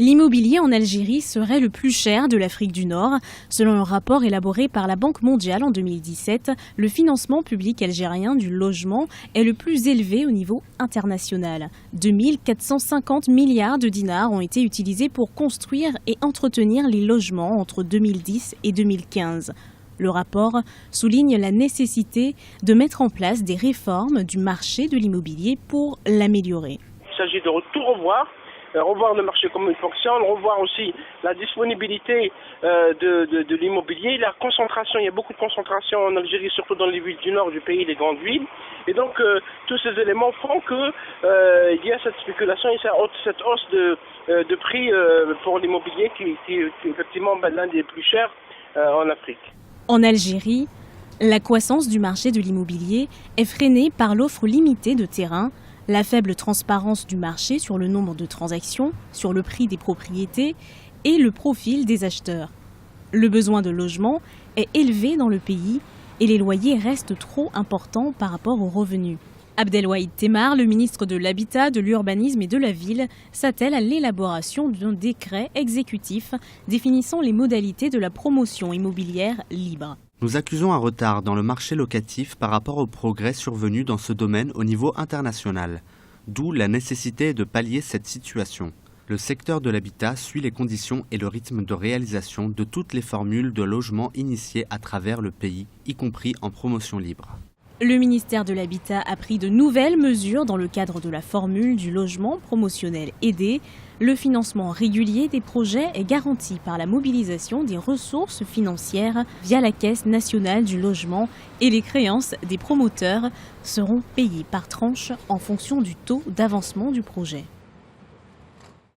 L'immobilier en Algérie serait le plus cher de l'Afrique du Nord. Selon un rapport élaboré par la Banque mondiale en 2017, le financement public algérien du logement est le plus élevé au niveau international. 2 450 milliards de dinars ont été utilisés pour construire et entretenir les logements entre 2010 et 2015. Le rapport souligne la nécessité de mettre en place des réformes du marché de l'immobilier pour l'améliorer. Il s'agit de tout revoir le marché, comment il fonctionne, revoir aussi la disponibilité de l'immobilier, la concentration. Il y a beaucoup de concentration en Algérie, surtout dans les villes du nord du pays, les grandes villes. Et donc, tous ces éléments font qu'il y a cette spéculation et cette hausse de prix pour l'immobilier qui est effectivement l'un des plus chers en Afrique. En Algérie, la croissance du marché de l'immobilier est freinée par l'offre limitée de terrains, la faible transparence du marché sur le nombre de transactions, sur le prix des propriétés et le profil des acheteurs. Le besoin de logement est élevé dans le pays et les loyers restent trop importants par rapport aux revenus. Abdelwahid Temar, le ministre de l'Habitat, de l'Urbanisme et de la Ville, s'attelle à l'élaboration d'un décret exécutif définissant les modalités de la promotion immobilière libre. Nous accusons un retard dans le marché locatif par rapport aux progrès survenus dans ce domaine au niveau international, d'où la nécessité de pallier cette situation. Le secteur de l'habitat suit les conditions et le rythme de réalisation de toutes les formules de logement initiées à travers le pays, y compris en promotion libre. Le ministère de l'Habitat a pris de nouvelles mesures dans le cadre de la formule du logement promotionnel aidé. Le financement régulier des projets est garanti par la mobilisation des ressources financières via la Caisse nationale du logement et les créances des promoteurs seront payées par tranche en fonction du taux d'avancement du projet.